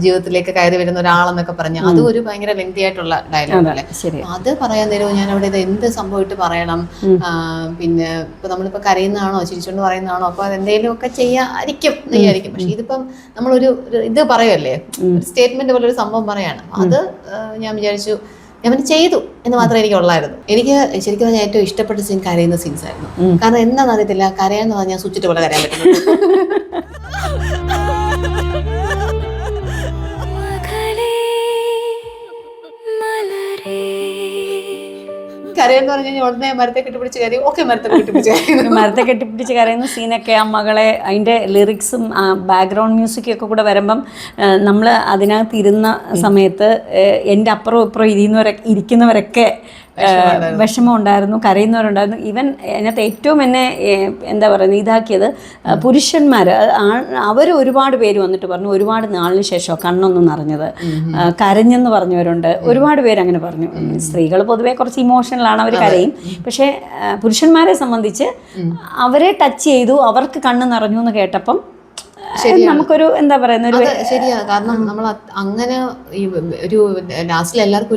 ജീവിതത്തിലേക്ക് കയറി വരുന്ന ഒരാളെന്നൊക്കെ പറഞ്ഞ അതും ഒരു ഭയങ്കര ലെങ്തി ആയിട്ടുള്ള ഡയലോഗ് അല്ലേ. അത് പറയാൻ തരുമോ? ഞാൻ അവിടെ ഇത് എന്ത് സംഭവമായിട്ട് പറയണം? പിന്നെ ഇപ്പൊ നമ്മളിപ്പോ കരയുന്നതാണോ ചിരിച്ചോണ്ട് പറയുന്നതാണോ? അപ്പൊ അതെന്തെങ്കിലും ഒക്കെ ചെയ്യാതിരിക്കും വിചാരിക്കും. പക്ഷെ ഇതിപ്പം നമ്മളൊരു ഇത് പറയുമല്ലേ, സ്റ്റേറ്റ്മെന്റ് പോലെ ഒരു സംഭവം പറയാണ്. അത് ഞാൻ വിചാരിച്ചു, ഞാൻ ചെയ്തു എന്ന് മാത്രമേ എനിക്ക് ഉള്ളായിരുന്നു. എനിക്ക് ശരിക്കും പറഞ്ഞാൽ ഏറ്റവും ഇഷ്ടപ്പെട്ട സീൻ കരയുന്ന സീൻസ് ആയിരുന്നു. കാരണം എന്താണെന്ന് അറിയത്തില്ല, കരയാന്ന് പറഞ്ഞാൽ സ്വിച്ചിട്ട് പോലെ കരയാൻ പറ്റും. കരയെന്ന് പറഞ്ഞു കഴിഞ്ഞാൽ ഉടനെ മരത്തെ കെട്ടിപ്പിടിച്ച് കരയും. ഓക്കെ, മരത്തെ കെട്ടിപ്പിടിച്ച് കരയുന്ന സീനൊക്കെ ആ മകളെ, അതിൻ്റെ ലിറിക്സും ബാക്ക്ഗ്രൗണ്ട് മ്യൂസിക്കും ഒക്കെ കൂടെ വരുമ്പം നമ്മൾ അതിനകത്ത് ഇരുന്ന സമയത്ത് എൻ്റെ അപ്പുറം ഇപ്പുറം ഇരിക്കുന്നവരൊക്കെ വിഷമം ഉണ്ടായിരുന്നു, കരയുന്നവരുണ്ടായിരുന്നു. ഈവൻ അതിനകത്ത് ഏറ്റവും എന്നെ എന്താ പറയുന്നത് ഇതാക്കിയത് പുരുഷന്മാർ, അവർ ഒരുപാട് പേര് വന്നിട്ട് പറഞ്ഞു ഒരുപാട് നാളിന് ശേഷം കണ്ണൊന്നും നിറഞ്ഞത്, കരഞ്ഞെന്ന് പറഞ്ഞവരുണ്ട്, ഒരുപാട് പേര് അങ്ങനെ പറഞ്ഞു. സ്ത്രീകൾ പൊതുവേ കുറച്ച് ഇമോഷണലാണ്, അവർ കരയും. പക്ഷേ പുരുഷന്മാരെ സംബന്ധിച്ച് അവരെ ടച്ച് ചെയ്തു, അവർക്ക് കണ്ണ് നിറഞ്ഞു എന്ന് കേട്ടപ്പം നമുക്കൊരു എന്താ പറയുന്ന ഒരു ശരിയാ. കാരണം നമ്മൾ അങ്ങനെ ഒരു ലാസ്റ്റിൽ എല്ലാവർക്കും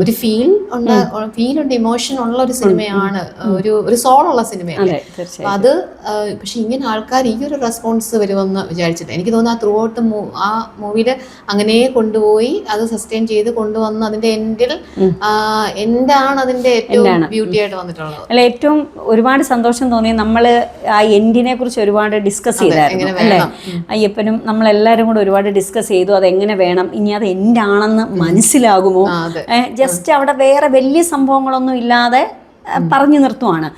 ഒരു ഫീൽ ഉണ്ട്, ഇമോഷൻ ഉള്ള ഒരു സിനിമയാണ്, ഒരു സോളുള്ള സിനിമയാണ്. അപ്പൊ അത് പക്ഷെ ഇങ്ങനെ ആൾക്കാർ ഈ ഒരു റെസ്പോൺസ് വരുമെന്ന് വിചാരിച്ചിട്ട് എനിക്ക് തോന്നുന്നു ആ ത്രൂ ഔട്ട് ആ മൂവിയില് അങ്ങനെ കൊണ്ടുപോയി അത് സസ്റ്റെയിൻ ചെയ്ത് കൊണ്ടുവന്ന് അതിന്റെ എൻഡാണ് അതിന്റെ ഏറ്റവും ബ്യൂട്ടി ആയിട്ട് വന്നിട്ടുള്ളത്. അല്ല, ഏറ്റവും ഒരുപാട് സന്തോഷം തോന്നി നമ്മൾ ആ എൻഡിനെ കുറിച്ച് ഒരുപാട് ഡിസ്കസ് ചെയ്തായിരുന്നു അല്ലേ? അയ്യപ്പനും നമ്മളെല്ലാവരും കൂടെ ഒരുപാട് ഡിസ്കസ് ചെയ്തു അതെങ്ങനെ വേണം, ഇനി അത് എന്താണെന്ന് മനസ്സിലാകുമോ, ജസ്റ്റ് അവിടെ വേറെ വലിയ സംഭവങ്ങളൊന്നും ഇല്ലാതെ പറഞ്ഞു നിർത്തുവാണ്.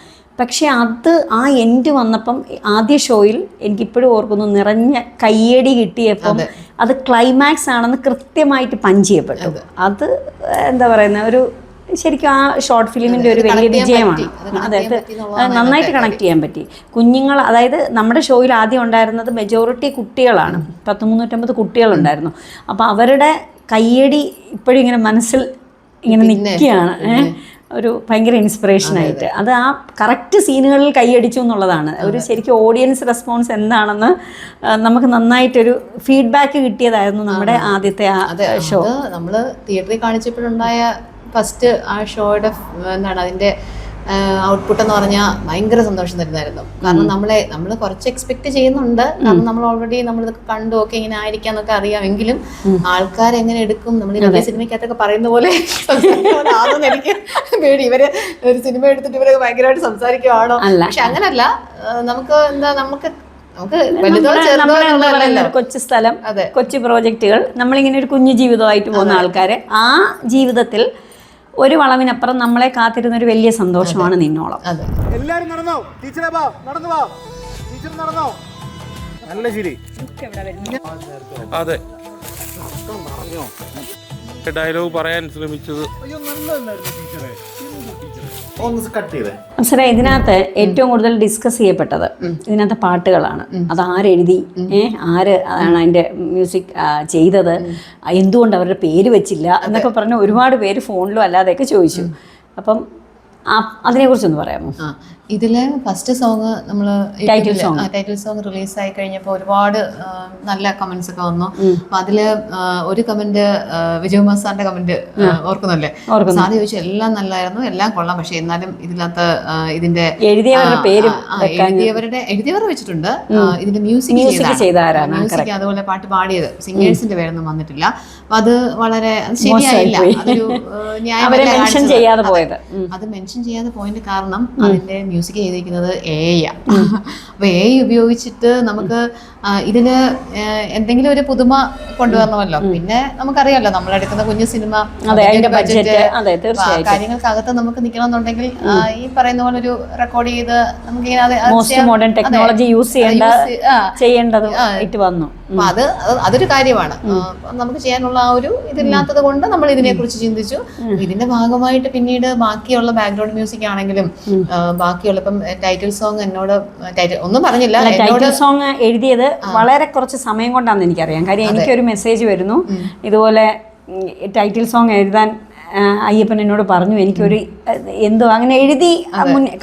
പക്ഷെ അത് ആ എൻഡ് വന്നപ്പം ആദ്യ ഷോയിൽ എനിക്കിപ്പോഴും ഓർക്കുന്നു, നിറഞ്ഞ കയ്യടി കിട്ടിയപ്പം അത് ക്ലൈമാക്സ് ആണെന്ന് കൃത്യമായിട്ട് പഞ്ച് ചെയ്യപ്പെട്ടു. അത് എന്താ പറയുന്ന ഒരു ശരിക്കും ആ ഷോർട്ട് ഫിലിമിൻ്റെ ഒരു വലിയ വിജയമാണ്. അതായത് നന്നായിട്ട് കണക്ട് ചെയ്യാൻ പറ്റി. കുഞ്ഞുങ്ങൾ, അതായത് നമ്മുടെ ഷോയിൽ ആദ്യം ഉണ്ടായിരുന്നത് മെജോറിറ്റി കുട്ടികളാണ്, 350 കുട്ടികളുണ്ടായിരുന്നു. അപ്പോൾ അവരുടെ കയ്യടി ഇപ്പോഴും ഇങ്ങനെ മനസ്സിൽ ഇങ്ങനെ നിൽക്കുകയാണ്, ഒരു ഭയങ്കര ഇൻസ്പിറേഷനായിട്ട്. അത് ആ കറക്റ്റ് സീനുകളിൽ കൈയടിച്ചു എന്നുള്ളതാണ്. ഒരു ശരിക്കും ഓഡിയൻസ് റെസ്പോൺസ് എന്താണെന്ന് നമുക്ക് നന്നായിട്ടൊരു ഫീഡ്ബാക്ക് കിട്ടിയതായിരുന്നു നമ്മുടെ ആദ്യത്തെ ആ ഷോ. നമ്മൾ തിയേറ്ററിൽ കാണിച്ചപ്പോഴുണ്ടായ ഫസ്റ്റ് ആ ഷോയുടെ എന്താണ് അതിൻ്റെ ഔട്ട്പുട്ട് എന്ന് പറഞ്ഞാൽ ഭയങ്കര സന്തോഷം തരുന്നായിരുന്നു. കാരണം നമ്മൾ കുറച്ച് എക്സ്പെക്ട് ചെയ്യുന്നുണ്ട്, കാരണം നമ്മൾ ഓൾറെഡി നമ്മളിതൊക്കെ കണ്ടു, ഒക്കെ ഇങ്ങനെ ആയിരിക്കാന്നൊക്കെ അറിയാമെങ്കിലും ആൾക്കാരെങ്ങനെ എടുക്കും, നമ്മൾ ഈ സിനിമയ്ക്കകത്തൊക്കെ പറയുന്ന പോലെ ആണെന്ന് എനിക്ക് പേടി. ഇവര് ഒരു സിനിമ എടുത്തിട്ട് ഇവരൊക്കെ ഭയങ്കരമായിട്ട് സംസാരിക്കുവാണോ? പക്ഷെ അങ്ങനല്ല, നമുക്ക് കൊച്ചു സ്ഥലം, കൊച്ചു പ്രോജക്റ്റുകൾ, നമ്മളിങ്ങനെ ഒരു കുഞ്ഞു ജീവിതമായിട്ട് പോകുന്ന ആൾക്കാര്, ആ ജീവിതത്തിൽ ഒരു വളവിനപ്പുറം നമ്മളെ കാത്തിരുന്ന ഒരു വലിയ സന്തോഷമാണ് നിന്നോളം. എല്ലാരും നടന്നോ? ടീച്ചറെ നടന്നു വാ, ടീച്ചർ നടന്നോ? നല്ല ശരി. അതെ, ഡയലോഗ് പറയാൻ ശ്രമിച്ചത് അപ്സര, ഇതിനകത്ത് ഏറ്റവും കൂടുതൽ ഡിസ്കസ് ചെയ്യപ്പെട്ടത് ഇതിനകത്തെ പാട്ടുകളാണ്. അത് ആരെഴുതി, ആര് ആണ് അതിൻ്റെ മ്യൂസിക് ചെയ്തത്, എന്തുകൊണ്ട് അവരുടെ പേര് വെച്ചില്ല എന്നൊക്കെ പറഞ്ഞ് ഒരുപാട് പേര് ഫോണിലും അല്ലാതെയൊക്കെ ചോദിച്ചു. അപ്പം അതിനെക്കുറിച്ചൊന്ന് പറയാമോ? ഇതില് ഫസ്റ്റ് സോങ് നമ്മൾ ടൈറ്റിൽ സോങ് റിലീസായി കഴിഞ്ഞപ്പോൾ ഒരുപാട് നല്ല കമന്റ്സ് ഒക്കെ വന്നു. അപ്പൊ അതില് ഒരു കമന്റ് വിജയകുമാർ സാറിന്റെ കമന്റ് ഓർക്കുന്നല്ലേ? സാറ് ചോദിച്ചു എല്ലാം നല്ലായിരുന്നു, എല്ലാം കൊള്ളാം, പക്ഷെ എന്നാലും ഇതിനകത്ത് ഇതിന്റെ എഴുതിയവർ വെച്ചിട്ടുണ്ട്, ഇതിന്റെ മ്യൂസിക് അതുപോലെ പാട്ട് പാടിയത് സിംഗേഴ്സിന്റെ പേരൊന്നും വന്നിട്ടില്ല. അപ്പൊ അത് വളരെ ശരിയായില്ല, അതൊരു അത് മെൻഷൻ ചെയ്യാതെ പോയതിന്റെ കാരണം അതിന്റെ മ്യൂസിക് ചെയ്തിരിക്കുന്നത് AI. അപ്പൊ AI ഉപയോഗിച്ചിട്ട് നമുക്ക് ഇതിന് എന്തെങ്കിലും ഒരു പുതുമ കൊണ്ടുവരണമല്ലോ. പിന്നെ നമുക്കറിയാമല്ലോ നമ്മളെടുക്കുന്ന കുഞ്ഞു സിനിമ, ബഡ്ജറ്റ്, കാര്യങ്ങൾക്കകത്ത് നമുക്ക് നിൽക്കണമെന്നുണ്ടെങ്കിൽ ഈ പറയുന്ന പോലെ ഒരു റെക്കോർഡ് ചെയ്ത് നമുക്ക് മോഡേൺ ടെക്നോളജി യൂസ് ചെയ്യേണ്ടത് വന്നു. അപ്പൊ അതൊരു കാര്യമാണ്. നമുക്ക് ചെയ്യാനുള്ള ആ ഒരു ഇതില്ലാത്തത് കൊണ്ട് നമ്മൾ ഇതിനെ കുറിച്ച് ചിന്തിച്ചു. ഇതിന്റെ ഭാഗമായിട്ട് പിന്നീട് ബാക്കിയുള്ള ബാക്ക്ഗ്രൗണ്ട് മ്യൂസിക് ആണെങ്കിലും ബാക്കിയുള്ള ഇപ്പം ടൈറ്റിൽ സോങ് എന്നോട് ഒന്നും പറഞ്ഞില്ല. ടൈറ്റിൽ സോങ് എഴുതിയത് വളരെ കുറച്ച് സമയം കൊണ്ടാണെന്ന് എനിക്കറിയാം. കാര്യം എനിക്കൊരു മെസ്സേജ് വരുന്നു, ഇതുപോലെ ടൈറ്റിൽ സോങ് എഴുതാൻ അയ്യപ്പൻ എന്നോട് പറഞ്ഞു. എനിക്കൊരു എന്തോ അങ്ങനെ എഴുതി,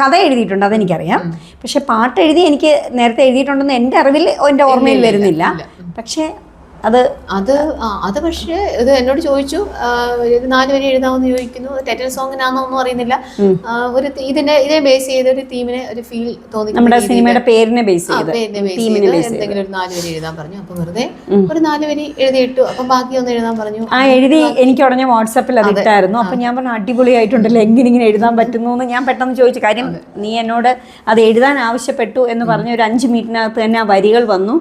കഥ എഴുതിയിട്ടുണ്ട്, അതെനിക്കറിയാം. പക്ഷെ പാട്ട് എഴുതി എനിക്ക് നേരത്തെ എഴുതിയിട്ടുണ്ടെന്ന് എൻ്റെ അറിവിൽ, എൻ്റെ ഓർമ്മയിൽ വരുന്നില്ല. പക്ഷേ അത് പക്ഷേ ഇത് എന്നോട് ചോദിച്ചു, 4 വരി എഴുതാമെന്ന് ചോദിക്കുന്നു. ടൈറ്റിൽ സോങ്ങിനാണോ ഒന്നും അറിയുന്നില്ല. ഒരു ഇതിനെ ബേസ് ചെയ്ത് ഒരു തീമിനെ ഒരു ഫീൽ തോന്നി, നമ്മുടെ സിനിമയുടെ പേരിനെ ബേസ് ചെയ്ത് എന്തെങ്കിലും ഒരു 4 വരി എഴുതാൻ പറഞ്ഞു. അപ്പൊ വെറുതെ ഒരു 4 വരി എഴുതിയിട്ടു. അപ്പൊ ബാക്കി ഒന്ന് എഴുതാൻ പറഞ്ഞു. എഴുതി എനിക്ക് ഉടനെ വാട്സാപ്പിൽ അത് ഇട്ടായിരുന്നു. അപ്പൊ ഞാൻ പറഞ്ഞു അടിപൊളിയായിട്ടുണ്ടല്ലോ, എങ്ങനെ എഴുതാൻ പറ്റുന്നു എന്ന് ഞാൻ പെട്ടെന്ന് ചോദിച്ചു. കാര്യം നീ എന്നോട് അത് എഴുതാൻ ആവശ്യപ്പെട്ടു എന്ന് പറഞ്ഞ ഒരു 5 മിനിറ്റിനകത്ത് തന്നെ ആ വരികൾ വന്നു.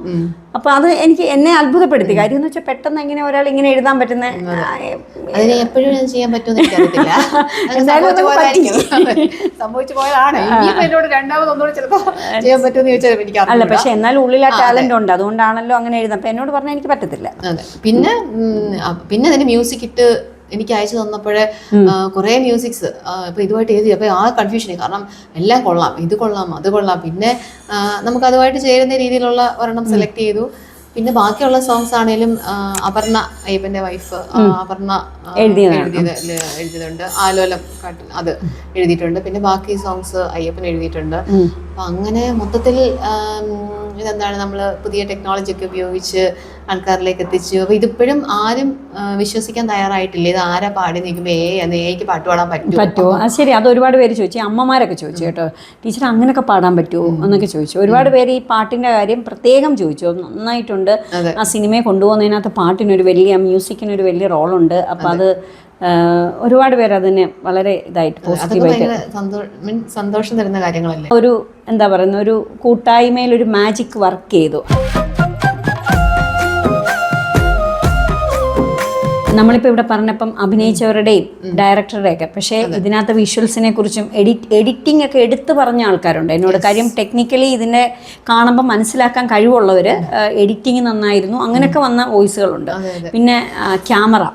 അപ്പൊ അത് എന്നെ അത്ഭുതപ്പെടുത്തി. കാര്യം എന്ന് വെച്ചാൽ പെട്ടെന്ന് എങ്ങനെ ഒരാൾ ഇങ്ങനെ എഴുതാൻ പറ്റുന്ന, അതിനെ എപ്പോഴും ചെയ്യാൻ പറ്റുമെന്ന് എനിക്കറിയത്തില്ല. സംഭവിച്ചു പോയതാണ്. എന്നോട് രണ്ടാമതൊന്നുകൂടി ചിലപ്പോൾ ചെയ്യാൻ പറ്റുമെന്ന് ചോദിച്ചാൽ എനിക്ക് അല്ല, പക്ഷെ എന്നാലും ഉള്ളിൽ ആ ടാലന്റ് ഉണ്ട്, അതുകൊണ്ടാണല്ലോ അങ്ങനെ എഴുതാം. അപ്പൊ എന്നോട് പറഞ്ഞാൽ എനിക്ക് പറ്റത്തില്ല. പിന്നെ അതിന് മ്യൂസിക് ഇട്ട് എനിക്ക് അയച്ചു തന്നപ്പോഴേ കുറേ മ്യൂസിക്സ് ഇപ്പൊ ഇതുമായിട്ട് എഴുതി. അപ്പൊ ആ കൺഫ്യൂഷൻ, കാരണം എല്ലാം കൊള്ളാം, ഇത് കൊള്ളാം, അത് കൊള്ളാം, പിന്നെ നമുക്ക് അതുമായിട്ട് ചേരുന്ന രീതിയിലുള്ള ഒരെണ്ണം സെലക്ട് ചെയ്തു. പിന്നെ ബാക്കിയുള്ള സോങ്സ് ആണെങ്കിലും അപർണ, അയ്യപ്പന്റെ വൈഫ് അപർണ എഴുതിയതുണ്ട്. ആലോലം കാട്ടിൽ അത് എഴുതിയിട്ടുണ്ട്. പിന്നെ ബാക്കി സോങ്സ് അയ്യപ്പൻ എഴുതിയിട്ടുണ്ട്. അപ്പൊ അങ്ങനെ മൊത്തത്തിൽ ഇതെന്താണ്, നമ്മൾ പുതിയ ടെക്നോളജി ഒക്കെ ഉപയോഗിച്ച് ആൾക്കാരിലേക്ക് എത്തിച്ചു. അപ്പൊ ഇതിപ്പോഴും ആരും വിശ്വസിക്കാൻ തയ്യാറായിട്ടില്ല. ഇത് ആരാ പാടി നിൽക്കുമ്പോൾ ഏക്ക് പാട്ട് പാടാൻ പറ്റുമോ? അത് ശരി, അത് ഒരുപാട് പേര് ചോദിച്ചു. അമ്മമാരൊക്കെ ചോദിച്ചു കേട്ടോ, ടീച്ചർ അങ്ങനെയൊക്കെ പാടാൻ പറ്റുമോ എന്നൊക്കെ ചോദിച്ചു. ഒരുപാട് പേര് ഈ പാട്ടിന്റെ കാര്യം പ്രത്യേകം ചോദിച്ചു. നന്നായിട്ടുണ്ട്, ആ സിനിമയെ കൊണ്ടുപോകുന്നതിനകത്ത് പാട്ടിനൊരു വലിയ, മ്യൂസിക്കിനൊരു വലിയ റോളുണ്ട്. അപ്പൊ അത് ഒരുപാട് പേര് അതിനെ വളരെ ഇതായിട്ട് പോസിറ്റീവായിട്ട് സന്തോഷം തരുന്ന കാര്യങ്ങളല്ലേ. ഒരു എന്താ പറയുന്ന ഒരു കൂട്ടായ്മയിൽ ഒരു മാജിക് വർക്ക് ചെയ്തു. നമ്മളിപ്പോൾ ഇവിടെ പറഞ്ഞപ്പം അഭിനയിച്ചവരുടെയും ഡയറക്ടറുടെയൊക്കെ, പക്ഷേ ഇതിനകത്ത് വിഷ്വൽസിനെ കുറിച്ചും എഡിറ്റിംഗ് ഒക്കെ എടുത്തു പറഞ്ഞ ആൾക്കാരുണ്ട് എന്നോട്. കാര്യം ടെക്നിക്കലി ഇതിനെ കാണുമ്പോൾ മനസ്സിലാക്കാൻ കഴിവുള്ളവർ, എഡിറ്റിംഗ് നന്നായിരുന്നു, അങ്ങനെയൊക്കെ വന്ന വോയിസുകളുണ്ട്. പിന്നെ ക്യാമറ,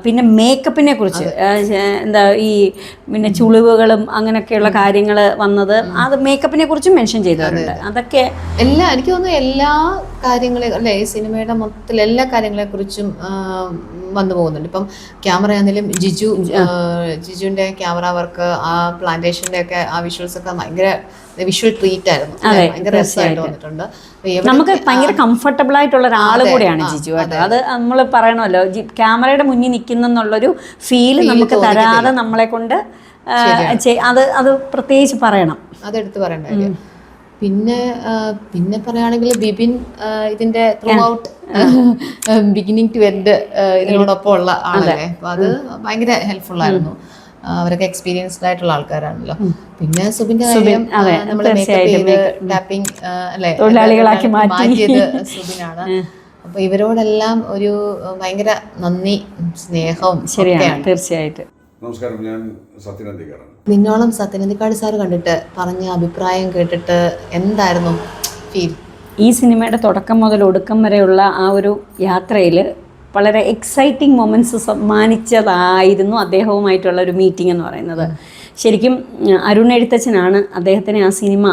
പിന്നെ മേക്കപ്പിനെ കുറിച്ച് എന്താ ഈ പിന്നെ ചുളിവുകളും അങ്ങനെയൊക്കെയുള്ള കാര്യങ്ങൾ വന്നത്, അത് മേക്കപ്പിനെ കുറിച്ചും മെൻഷൻ ചെയ്തവരുണ്ട്. അതൊക്കെ എല്ലാ, എനിക്ക് തോന്നുന്നു എല്ലാ കാര്യങ്ങളെ അല്ലേ, ഈ സിനിമയുടെ മൊത്തത്തിൽ എല്ലാ കാര്യങ്ങളെ കുറിച്ചും വന്നു പോകുന്നുണ്ട്. ഇപ്പം ക്യാമറ ആണെങ്കിലും ജിജുവിന്റെ ക്യാമറ വർക്ക്, ആ പ്ലാന്റേഷന്റെ ഒക്കെ ആ വിഷ്വൽസ് ഒക്കെ ഭയങ്കര വിഷ്വൽ ട്രീറ്റ് ആയിരുന്നു. ഭയങ്കര രസമായിട്ട് വന്നിട്ടുണ്ട്. നമുക്ക് ഭയങ്കര കംഫർട്ടബിൾ ആയിട്ടുള്ള ഒരാൾ കൂടെയാണ് ജിജു കേട്ടോ. അത് നമ്മൾ പറയണമല്ലോ, ക്യാമറയുടെ മുന്നിൽ നിൽക്കുന്നെന്നുള്ളൊരു ഫീല് നമുക്ക് തരാതെ നമ്മളെ കൊണ്ട് അത് പ്രത്യേകിച്ച് പറയണം, അതെടുത്ത് പറയേണ്ട കാര്യം. പിന്നെ പറയുകയാണെങ്കിൽ ബിബിൻ ഇതിന്റെ throughout beginning to end ഇതിനോടൊപ്പം ഉള്ള ആളല്ലേ. അപ്പൊ അത് ഭയങ്കര ഹെൽപ്ഫുൾ ആയിരുന്നു. അവരൊക്കെ എക്സ്പീരിയൻസ്ഡ് ആയിട്ടുള്ള ആൾക്കാരാണല്ലോ. പിന്നെ സുബിന്റെ കാര്യം നമ്മള് ടാപ്പിംഗ് അല്ലെ തൊഴിലാളികളാക്കി മാറ്റിയത് സുബിനാണ്. അപ്പൊ ഇവരോടെല്ലാം ഒരു ഭയങ്കര നന്ദി, സ്നേഹവും. ശരിയാണ്, തീർച്ചയായിട്ടും. നമസ്കാരം, ഞാൻ സത്യനന്ദിക്കാരാണ്. നിന്നോളം സത്യനന്ദിക്കാട് സാർ കണ്ടിട്ട് പറഞ്ഞ അഭിപ്രായം കേട്ടിട്ട് എന്തായിരുന്നു ഫീൽ? ഈ സിനിമയുടെ തുടക്കം മുതൽ ഒടുക്കം വരെയുള്ള ആ ഒരു യാത്രയിൽ വളരെ എക്സൈറ്റിംഗ് മൊമെൻറ്റ്സ് സമ്മാനിച്ചതായിരുന്നു അദ്ദേഹവുമായിട്ടുള്ള ഒരു മീറ്റിംഗ് എന്ന് പറയുന്നത്. ശരിക്കും അരുൺ എഴുത്തച്ഛനാണ് അദ്ദേഹത്തിന് ആ സിനിമ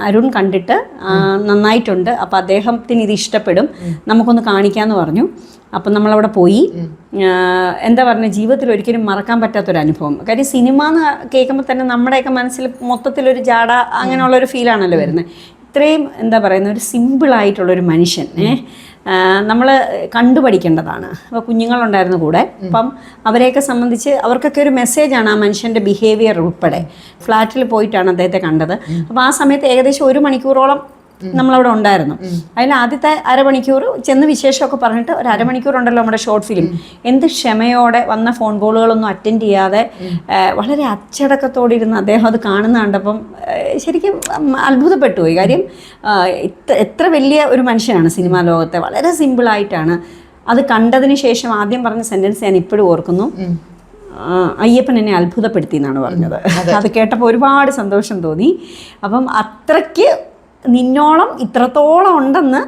അരുൺ കണ്ടിട്ട് നന്നായിട്ടുണ്ട്, അപ്പോൾ അദ്ദേഹത്തിന് ഇത് ഇഷ്ടപ്പെടും, നമുക്കൊന്ന് കാണിക്കാമെന്ന് പറഞ്ഞു. അപ്പം നമ്മളവിടെ പോയി. എന്താ പറയുക, ജീവിതത്തിൽ ഒരിക്കലും മറക്കാൻ പറ്റാത്തൊരനുഭവം. കാര്യം സിനിമ എന്ന് കേൾക്കുമ്പോൾ തന്നെ നമ്മുടെയൊക്കെ മനസ്സിൽ മൊത്തത്തിലൊരു ജാട അങ്ങനെയുള്ളൊരു ഫീലാണല്ലോ വരുന്നത്. ഇത്രയും എന്താ പറയുന്ന ഒരു സിമ്പിളായിട്ടുള്ളൊരു മനുഷ്യൻ നമ്മൾ കണ്ടുപഠിക്കേണ്ടതാണ്. അപ്പോൾ കുഞ്ഞുങ്ങളുണ്ടായിരുന്നു കൂടെ. അപ്പം അവരെയൊക്കെ സംബന്ധിച്ച് അവർക്കൊക്കെ ഒരു മെസ്സേജാണ് ആ മനുഷ്യൻ്റെ ബിഹേവിയർ ഉൾപ്പെടെ. ഫ്ലാറ്റിൽ പോയിട്ടാണ് അദ്ദേഹത്തെ കണ്ടത്. അപ്പോൾ ആ സമയത്ത് ഏകദേശം 1 മണിക്കൂറോളം നമ്മളവിടെ ഉണ്ടായിരുന്നു. അതിൽ ആദ്യത്തെ അരമണിക്കൂർ ചെന്ന് വിശേഷമൊക്കെ പറഞ്ഞിട്ട് ഒരു അരമണിക്കൂറുണ്ടല്ലോ നമ്മുടെ ഷോർട്ട് ഫിലിം. എന്ത് ക്ഷമയോടെ വന്ന ഫോൺ കോളുകളൊന്നും അറ്റൻഡ് ചെയ്യാതെ വളരെ അച്ചടക്കത്തോടെ ഇരുന്ന് അദ്ദേഹം അത് കാണുന്ന കണ്ടപ്പം ശരിക്കും അത്ഭുതപ്പെട്ടു പോയി. കാര്യം എത്ര വലിയ ഒരു മനുഷ്യനാണ് സിനിമാ ലോകത്തെ. വളരെ സിമ്പിളായിട്ടാണ് അത് കണ്ടതിന് ശേഷം ആദ്യം പറഞ്ഞ സെൻറ്റൻസ് ഞാൻ ഇപ്പോഴും ഓർക്കുന്നു. അയ്യപ്പൻ എന്നെ അത്ഭുതപ്പെടുത്തി എന്നാണ് പറഞ്ഞത്. അത് കേട്ടപ്പോൾ ഒരുപാട് സന്തോഷം തോന്നി. അപ്പം അത്രയ്ക്ക് നിന്നോളം ഇത്രത്തോളം ഉണ്ടെന്ന്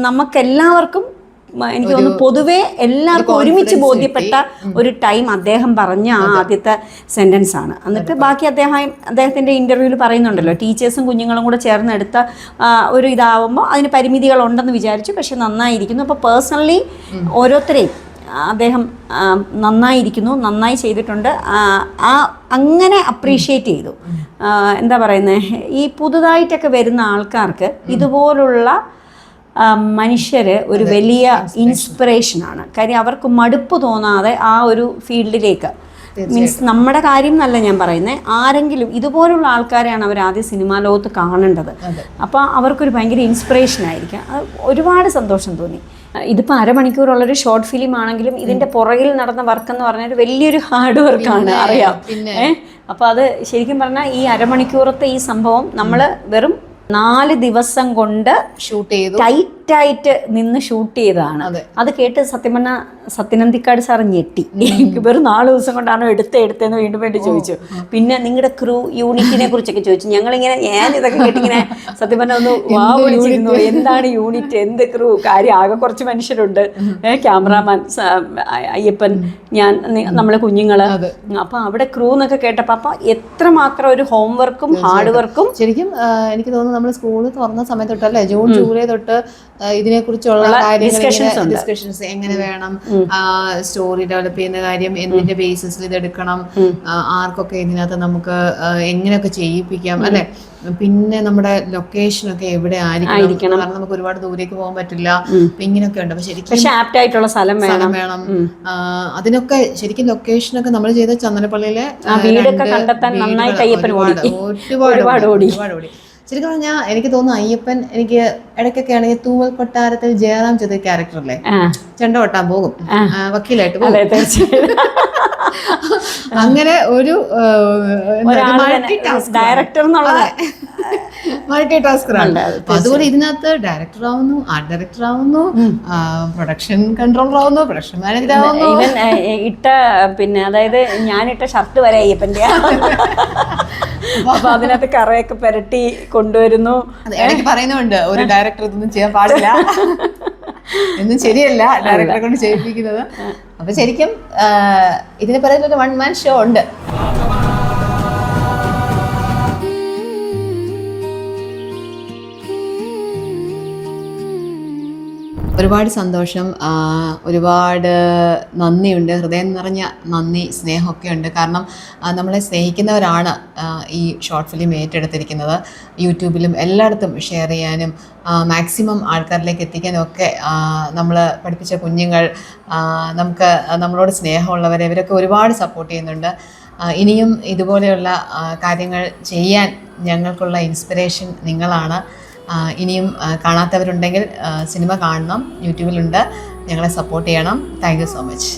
നമുക്കെല്ലാവർക്കും, എനിക്ക് തോന്നുന്നു പൊതുവെ എല്ലാവർക്കും ഒരുമിച്ച് ബോധ്യപ്പെട്ട ഒരു ടൈം അദ്ദേഹം പറഞ്ഞ ആ ആദ്യത്തെ സെൻറ്റൻസ് ആണ്. എന്നിട്ട് ബാക്കി അദ്ദേഹത്തിൻ്റെ ഇൻ്റർവ്യൂവിൽ പറയുന്നുണ്ടല്ലോ, ടീച്ചേഴ്സും കുഞ്ഞുങ്ങളും കൂടെ ചേർന്ന് എടുത്ത ഒരു ഇതാവുമ്പോൾ അതിന് പരിമിതികളുണ്ടെന്ന് വിചാരിച്ചു, പക്ഷെ നന്നായിരിക്കുന്നു. അപ്പോൾ പേഴ്സണലി ഓരോരുത്തരെയും അദ്ദേഹം നന്നായിരിക്കുന്നു, നന്നായി ചെയ്തിട്ടുണ്ട്, അങ്ങനെ അപ്രീഷിയേറ്റ് ചെയ്തു. എന്താ പറയുന്നത്, ഈ പുതുതായിട്ടൊക്കെ വരുന്ന ആൾക്കാർക്ക് ഇതുപോലുള്ള മനുഷ്യർ ഒരു വലിയ ഇൻസ്പിറേഷനാണ്. കാര്യം അവർക്ക് മടുപ്പ് തോന്നാതെ ആ ഒരു ഫീൽഡിലേക്ക്, മീൻസ് നമ്മുടെ കാര്യം എന്നല്ല ഞാൻ പറയുന്നത്, ആരെങ്കിലും ഇതുപോലുള്ള ആൾക്കാരെയാണ് അവർ ആദ്യം സിനിമാ ലോകത്ത് കാണേണ്ടത്. അപ്പോൾ അവർക്കൊരു ഭയങ്കര ഇൻസ്പിറേഷൻ ആയിരിക്കും. അത് ഒരുപാട് സന്തോഷം തോന്നി. ഇതിപ്പോൾ അരമണിക്കൂറുള്ളൊരു ഷോർട്ട് ഫിലിം ആണെങ്കിലും ഇതിൻ്റെ പുറകിൽ നടന്ന വർക്ക് എന്ന് പറഞ്ഞാൽ വലിയൊരു ഹാർഡ് വർക്കാണ്, അറിയാം. അപ്പോൾ അത് ശരിക്കും പറഞ്ഞാൽ ഈ അരമണിക്കൂറത്തെ ഈ സംഭവം നമ്മൾ വെറും 4 ദിവസം കൊണ്ട് ഷൂട്ട് ചെയ്തു, ടൈറ്റ് ടൈറ്റായിട്ട് നിന്ന് ഷൂട്ട് ചെയ്തതാണ്. അത് കേട്ട് സത്യം പറഞ്ഞാൽ സത്യനന്ദിക്കാട് സാർ ഞെട്ടി. വെറും 4 ദിവസം കൊണ്ടാണോ എടുത്തേന്ന് വീണ്ടും വീണ്ടും ചോദിച്ചു. പിന്നെ നിങ്ങളുടെ ക്രൂ യൂണിറ്റിനെ കുറിച്ചൊക്കെ ചോദിച്ചു. ഞങ്ങളിങ്ങനെ ഞാനിതൊക്കെ കേട്ടിങ്ങനെ സത്യം പറഞ്ഞാൽ ഒന്ന് വാ വിളിച്ചിരുന്നു. എന്താണ് യൂണിറ്റ്, എന്ത് ക്രൂ, കാര്യം ആകെ കുറച്ച് മനുഷ്യരുണ്ട്, ക്യാമറാമാൻ, അയ്യപ്പൻ, ഞാൻ, നമ്മളെ കുഞ്ഞുങ്ങള്. അപ്പൊ അവിടെ ക്രൂ എന്നൊക്കെ കേട്ടപ്പോ അപ്പൊ എത്രമാത്രം ഒരു ഹോംവർക്കും ഹാർഡ് വർക്കും. ശരിക്കും എനിക്ക് തോന്നുന്നു നമ്മൾ സ്കൂൾ തുറന്ന സമയത്ത് തൊട്ടല്ലേ, ജൂൺ ജൂലൈ തൊട്ട് ഇതിനെ കുറിച്ചുള്ള ഡിസ്കഷൻസ് എങ്ങനെ വേണം, സ്റ്റോറി ഡെവലപ്പ് ചെയ്യുന്ന കാര്യം, എന്തിന്റെ ബേസിസിൽ ഇത് എടുക്കണം, ആർക്കൊക്കെ ഇതിനകത്ത് നമുക്ക് എങ്ങനെയൊക്കെ ചെയ്യിപ്പിക്കാം അല്ലെ, പിന്നെ നമ്മുടെ ലൊക്കേഷനൊക്കെ എവിടെ ആയിരിക്കണം, കാരണം നമുക്ക് ഒരുപാട് ദൂരേക്ക് പോകാൻ പറ്റില്ല, ഇങ്ങനെയൊക്കെ ഉണ്ട്. അപ്പൊ ശരിക്കും ആപ്റ്റ് ആയിട്ടുള്ള സ്ഥലം വേണം. അതിനൊക്കെ ശരിക്കും ലൊക്കേഷനൊക്കെ നമ്മൾ ചെയ്ത ചന്ദനപ്പള്ളിയിലെ വീടൊക്കെ കണ്ടെത്താൻ നന്നായിട്ട് അയ്യപ്പൻ ഒരുപാട് ഓടി. ശരിക്കും പറഞ്ഞാൽ എനിക്ക് തോന്നുന്നു അയ്യപ്പൻ എനിക്ക് ഇടയ്ക്കൊക്കെ ആണെങ്കിൽ തൂവൽ കൊട്ടാരത്തിൽ ജയറാം ചെയ്ത ക്യാരക്ടറല്ലേ, ചെണ്ട കൊട്ടാൻ പോകും, വക്കീലായിട്ട് പോകും. അങ്ങനെ ഒരു ഡയറക്ടർ മൾട്ടി ടാസ്കറാണ്. അതുപോലെ ഇതിനകത്ത് ഡയറക്ടർ ആവുന്നു, ആർട്ട് ഡയറക്ടർ ആവുന്നു, പ്രൊഡക്ഷൻ കൺട്രോളർ ആവുന്നു, പ്രൊഡക്ഷൻ മാനേജർ ആവുന്നു. ഇവൻ ഇട്ട പിന്നെ അതായത് ഞാനിട്ട ഷർട്ട് വരെ അയ്യപ്പന്റെ. അപ്പൊ അതിനകത്ത് കറയൊക്കെ പുരട്ടി കൊണ്ടുവരുന്നു. ഇടയ്ക്ക് പറയുന്നുണ്ട് ഒരു ഡയറക്ടർ ഇതൊന്നും ചെയ്യാൻ പാടില്ല, എന്നും ശരിയല്ല ഡയറക്ടറെ കൊണ്ട് ചെയ്യിപ്പിക്കുന്നത്. അപ്പൊ ശരിക്കും ഇതിന് പറയുന്ന ഒരു 1 man ഷോ ഉണ്ട്. ഒരുപാട് സന്തോഷം, ഒരുപാട് നന്ദിയുണ്ട്, ഹൃദയം നിറഞ്ഞ നന്ദി, സ്നേഹമൊക്കെ ഉണ്ട്. കാരണം നമ്മളെ സ്നേഹിക്കുന്നവരാണ് ഈ ഷോർട്ട് ഫിലിം ഏറ്റെടുത്തിരിക്കുന്നത്. യൂട്യൂബിലും എല്ലായിടത്തും ഷെയർ ചെയ്യാനും മാക്സിമം ആൾക്കാരിലേക്ക് എത്തിക്കാനും ഒക്കെ നമ്മൾ പഠിപ്പിച്ച കുഞ്ഞുങ്ങൾ, നമുക്ക് നമ്മളോട് സ്നേഹമുള്ളവർ, ഇവരൊക്കെ ഒരുപാട് സപ്പോർട്ട് ചെയ്യുന്നുണ്ട്. ഇനിയും ഇതുപോലെയുള്ള കാര്യങ്ങൾ ചെയ്യാൻ ഞങ്ങൾക്കുള്ള ഇൻസ്പിറേഷൻ നിങ്ങളാണ്. ഇനിയും കാണാത്തവരുണ്ടെങ്കിൽ സിനിമ കാണണം, യൂട്യൂബിലുണ്ട്, ഞങ്ങളെ സപ്പോർട്ട് ചെയ്യണം. Thank you so much.